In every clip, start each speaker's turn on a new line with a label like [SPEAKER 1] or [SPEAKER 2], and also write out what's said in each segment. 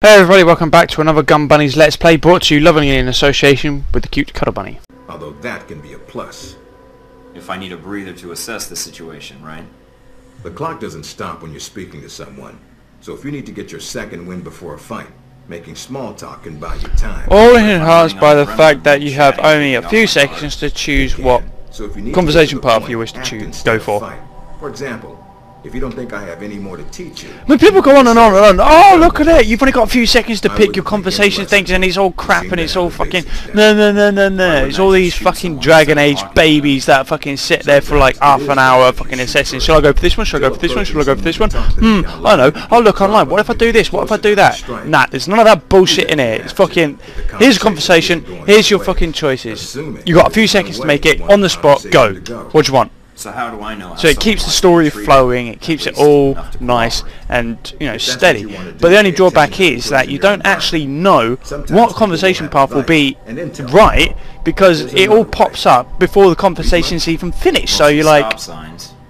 [SPEAKER 1] Hey everybody, welcome back to another Gun Bunnies Let's Play, brought to you lovingly in association with the cute Cuddle Bunny.
[SPEAKER 2] Although that can be a plus.
[SPEAKER 3] If I need a breather to assess the situation, right?
[SPEAKER 2] The clock doesn't stop when you're speaking to someone. So if you need to get your second win before a fight, making small talk can buy you time.
[SPEAKER 1] All enhanced by the fact that you have only a few seconds to choose what conversation path you wish to go for.
[SPEAKER 2] For example, if you don't think I have any more to teach you...
[SPEAKER 1] When people go on and on and on, oh look at it, you've only got a few seconds to pick your conversation things and it's all crap and it's all fucking... No. It's all these fucking Dragon Age babies that fucking sit there for like half an hour fucking assessing. Shall I go for this one? Shall I go for this one? Shall I go for this one? I know. I'll look online. What if I do this? What if I do that? Nah, there's none of that bullshit in here. It's fucking... Here's a conversation. Here's your fucking choices. You got a few seconds to make it. On the spot. Go. What do you want?
[SPEAKER 3] So how do I know?
[SPEAKER 1] So it keeps the story flowing, it keeps it all nice and, you know, steady. But the only drawback is that you don't actually know what conversation path will be right, because it all pops up before the conversation's even finished. So you're like,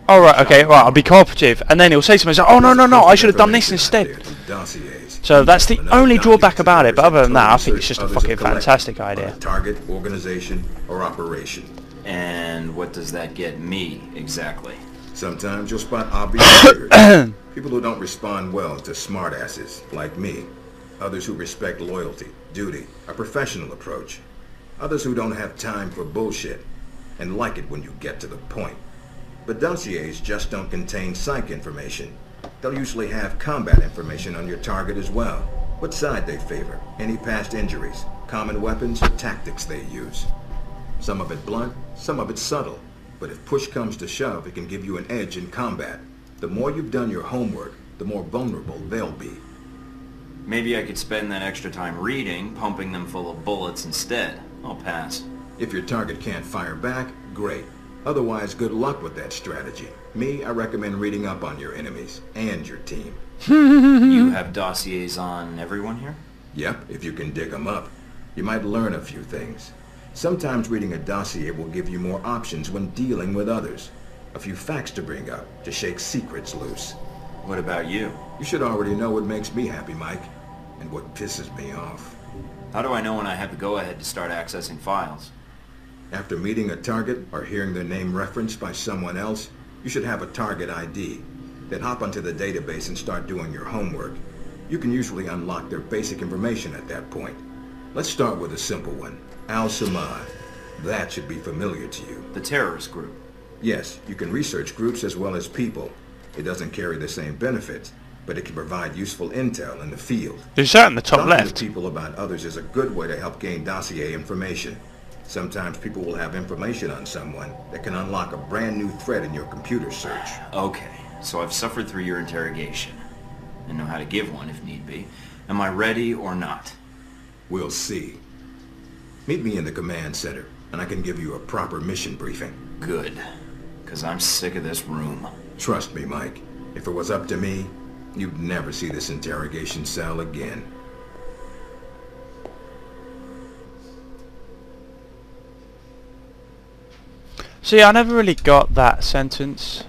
[SPEAKER 1] alright, okay, right, I'll be cooperative. And then he'll say something like, oh no, I should have done this instead. So that's the only drawback about it, but other than that, I think it's just a fucking fantastic idea.
[SPEAKER 2] Target, organization, or operation.
[SPEAKER 3] And what does that get me, exactly?
[SPEAKER 2] Sometimes you'll spot obvious triggers. People who don't respond well to smartasses, like me. Others who respect loyalty, duty, a professional approach. Others who don't have time for bullshit, and like it when you get to the point. But dossiers just don't contain psych information. They'll usually have combat information on your target as well. What side they favor, any past injuries, common weapons, or tactics they use. Some of it blunt, some of it subtle. But if push comes to shove, it can give you an edge in combat. The more you've done your homework, the more vulnerable they'll be.
[SPEAKER 3] Maybe I could spend that extra time reading, pumping them full of bullets instead. I'll pass.
[SPEAKER 2] If your target can't fire back, great. Otherwise, good luck with that strategy. Me, I recommend reading up on your enemies and your team.
[SPEAKER 3] You have dossiers on everyone here?
[SPEAKER 2] Yep, if you can dig them up. You might learn a few things. Sometimes reading a dossier will give you more options when dealing with others. A few facts to bring up, to shake secrets loose.
[SPEAKER 3] What about you?
[SPEAKER 2] You should already know what makes me happy, Mike, and what pisses me off.
[SPEAKER 3] How do I know when I have the go-ahead to start accessing files?
[SPEAKER 2] After meeting a target or hearing their name referenced by someone else, you should have a target ID. Then hop onto the database and start doing your homework. You can usually unlock their basic information at that point. Let's start with a simple one. Al-Samad. That should be familiar to you.
[SPEAKER 3] The terrorist group?
[SPEAKER 2] Yes, you can research groups as well as people. It doesn't carry the same benefits, but it can provide useful intel in the field.
[SPEAKER 1] There's that in the top left.
[SPEAKER 2] Talking to people about others is a good way to help gain dossier information. Sometimes people will have information on someone that can unlock a brand new thread in your computer search.
[SPEAKER 3] Okay, so I've suffered through your interrogation, and know how to give one if need be. Am I ready or not?
[SPEAKER 2] We'll see. Meet me in the command center, and I can give you a proper mission briefing.
[SPEAKER 3] Good, because I'm sick of this room.
[SPEAKER 2] Trust me, Mike. If it was up to me, you'd never see this interrogation cell again.
[SPEAKER 1] See, I never really got that sentence.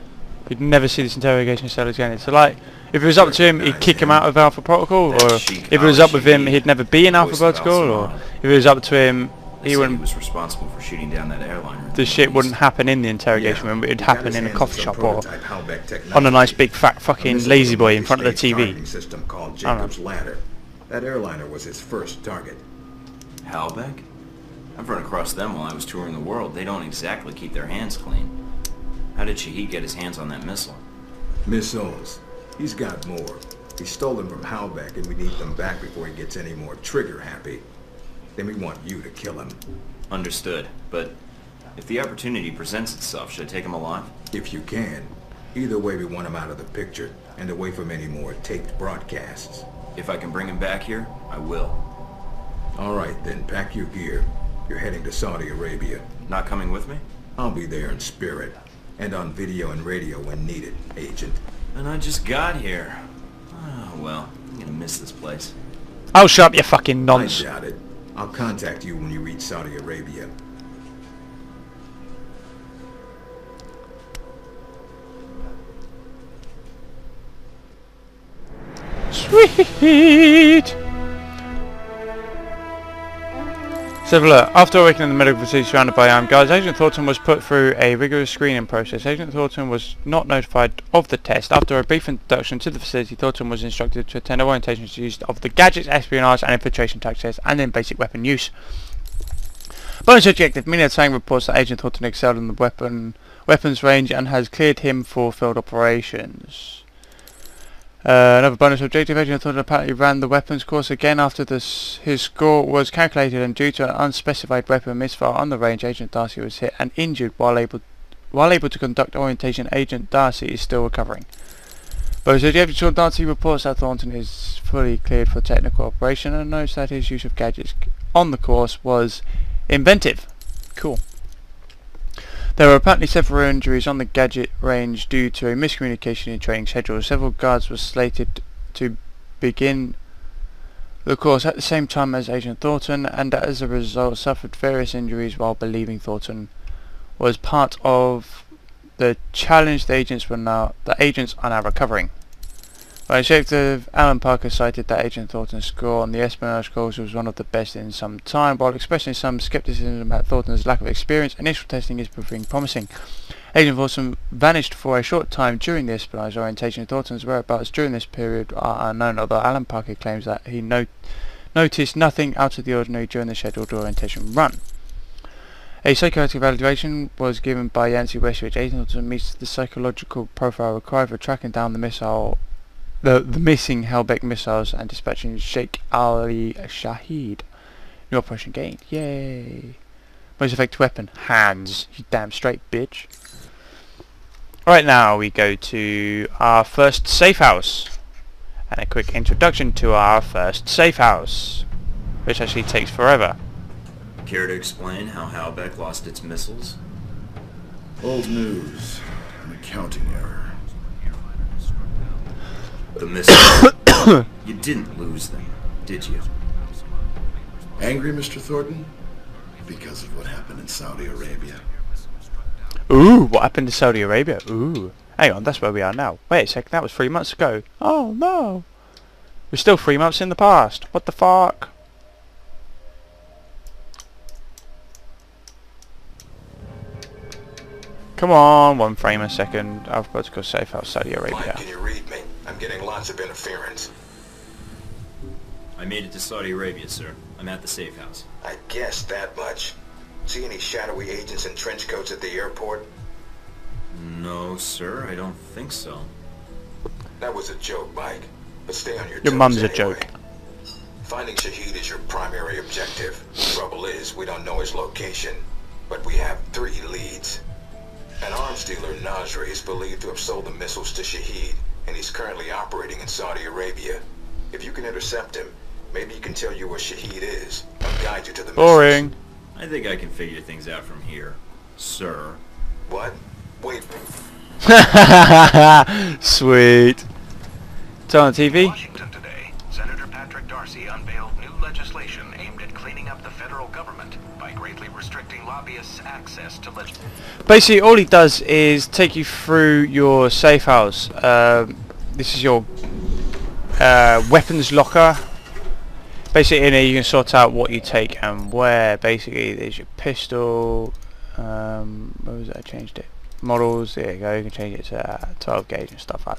[SPEAKER 1] You'd never see this interrogation cell again. It's like, if it was up to him, he'd kick him out of Alpha Protocol, or if it was up with him, he'd never be in Alpha Protocol, or if it was up to him, he wouldn't.
[SPEAKER 3] He was responsible for shooting down that airliner.
[SPEAKER 1] The shit wouldn't happen in the interrogation room, but it'd happen in a coffee shop or on a nice big fat fucking lazy boy in front of the TV.
[SPEAKER 2] System called Jacob's Ladder. That airliner was his first target.
[SPEAKER 3] Halbeck? I've run across them while I was touring the world. They don't exactly keep their hands clean. How did Shahid get his hands on that missile?
[SPEAKER 2] Missiles. He's got more. He stole them from Halbeck, and we need them back before he gets any more trigger-happy. Then we want you to kill him.
[SPEAKER 3] Understood. But if the opportunity presents itself, should I take him alive?
[SPEAKER 2] If you can. Either way, we want him out of the picture, and away from any more taped broadcasts.
[SPEAKER 3] If I can bring him back here, I will.
[SPEAKER 2] All right, then pack your gear. You're heading to Saudi Arabia.
[SPEAKER 3] Not coming with me?
[SPEAKER 2] I'll be there in spirit, and on video and radio when needed, Agent.
[SPEAKER 3] And I just got here. Oh, well, I'm gonna miss this place.
[SPEAKER 1] Oh, shut up, you fucking nonce.
[SPEAKER 2] I doubt it. I'll contact you when you reach Saudi Arabia.
[SPEAKER 1] Sweet. So look, after awakening in the medical facility surrounded by armed guards, Agent Thornton was put through a rigorous screening process. Agent Thornton was not notified of the test. After a brief introduction to the facility, Thornton was instructed to attend orientation use of the gadgets, espionage and infiltration tactics, and then basic weapon use. Bonus objective, Mina Tang reports that Agent Thornton excelled in the weapons range and has cleared him for field operations. Another bonus objective, Agent Thornton apparently ran the weapons course again after his score was calculated, and due to an unspecified weapon misfire on the range, Agent Darcy was hit and injured while able to conduct orientation. Agent Darcy is still recovering. Bonus objective, Sean Darcy reports that Thornton is fully cleared for technical operation and notes that his use of gadgets on the course was inventive. Cool. There were apparently several injuries on the gadget range due to a miscommunication in training schedules. Several guards were slated to begin the course at the same time as Agent Thornton, and as a result suffered various injuries while believing Thornton was part of the challenge. The agents are now recovering. Detective Alan Parker cited that Agent Thornton's score on the espionage course was one of the best in some time, while expressing some skepticism about Thornton's lack of experience. Initial testing is proving promising. Agent Thornton vanished for a short time during the espionage orientation. Thornton's whereabouts during this period are unknown, although Alan Parker claims that he noticed nothing out of the ordinary during the scheduled orientation run. A psychoactive evaluation was given by Yancy Westridge. Agent Thornton meets the psychological profile required for tracking down the missing Hellbeck missiles and dispatching Sheikh Ali Shahid. New operation gained. Yay. Most effective weapon. Hands. You damn straight, bitch. Right, now we go to our first safe house. And a quick introduction to our first safe house, which actually takes forever.
[SPEAKER 3] Care to explain how Hellbeck lost its missiles?
[SPEAKER 4] Old news. An accounting error.
[SPEAKER 3] The missiles. You didn't lose them, did you?
[SPEAKER 4] Angry, Mr. Thornton? Because of what happened in Saudi Arabia.
[SPEAKER 1] Ooh, what happened to Saudi Arabia? Ooh. Hang on, that's where we are now. Wait a second, that was 3 months ago. Oh no. We're still 3 months in the past. What the fuck? Come on, 1 frame a second. Alphabetical safe house, Saudi Arabia.
[SPEAKER 2] Mike, can you read me? I'm getting lots of interference.
[SPEAKER 3] I made it to Saudi Arabia, sir. I'm at the safe house.
[SPEAKER 2] I guessed that much. See any shadowy agents in trench coats at the airport?
[SPEAKER 3] No, sir, I don't think so.
[SPEAKER 2] That was a joke, Mike. But stay on your toes.
[SPEAKER 1] Your mum's
[SPEAKER 2] anyway.
[SPEAKER 1] a joke.
[SPEAKER 2] Finding Shahid is your primary objective. Trouble is, we don't know his location. But we have 3 leads. An arms dealer, Nasri, is believed to have sold the missiles to Shahid, and he's currently operating in Saudi Arabia. If you can intercept him, maybe he can tell you where Shahid is and guide you to the
[SPEAKER 1] Boring.
[SPEAKER 2] missiles.
[SPEAKER 3] I think I can figure things out from here, sir.
[SPEAKER 2] What? Wait.
[SPEAKER 1] Sweet. It's on TV.
[SPEAKER 5] Washington today, Senator Patrick Darcy unveiled new legislation aimed at cleaning up the federal government by greatly restricting lobbyists' access to legislation.
[SPEAKER 1] Basically, all he does is take you through your safe house. This is your weapons locker. Basically, in here you can sort out what you take and where. Basically, there's your pistol. Where was it? I changed it. Models. There you go. You can change it to 12 gauge and stuff like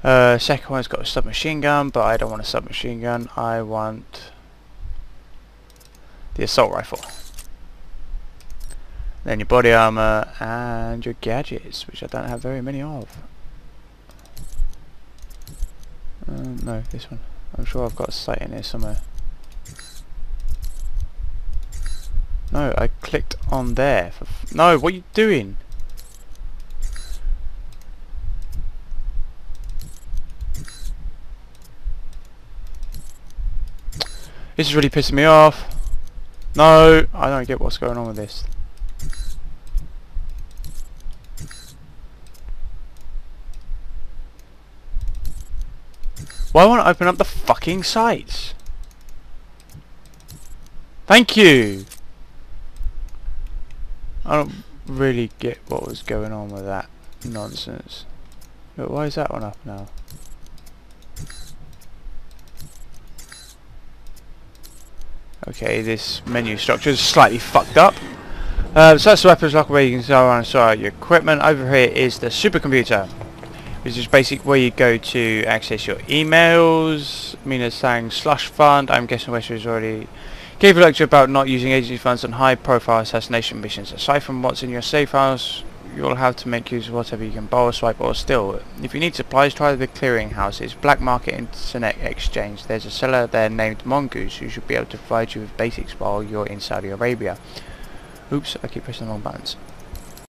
[SPEAKER 1] that. Second one's got a submachine gun, but I don't want a submachine gun. I want the assault rifle. Then your body armor and your gadgets, which I don't have very many of. No, this one. I'm sure I've got a sight in here somewhere. No, I clicked on there. No, what are you doing? This is really pissing me off. No, I don't get what's going on with this. Why won't I open up the fucking sites? Thank you! I don't really get what was going on with that nonsense. But why is that one up now? Okay, this menu structure is slightly fucked up. So that's the weapons locker where you can go around and sort out your equipment. Over here is the supercomputer, which is basically where you go to access your emails. Mina's saying slush fund. I'm guessing Wesley has already gave a lecture about not using agency funds on high profile assassination missions. Aside from what's in your safe house, you'll have to make use of whatever you can borrow, swipe or steal. If you need supplies, try the clearinghouses, black market internet exchange. There's a seller there named Mongoose who should be able to provide you with basics while you're in Saudi Arabia. Oops, I keep pressing the wrong buttons.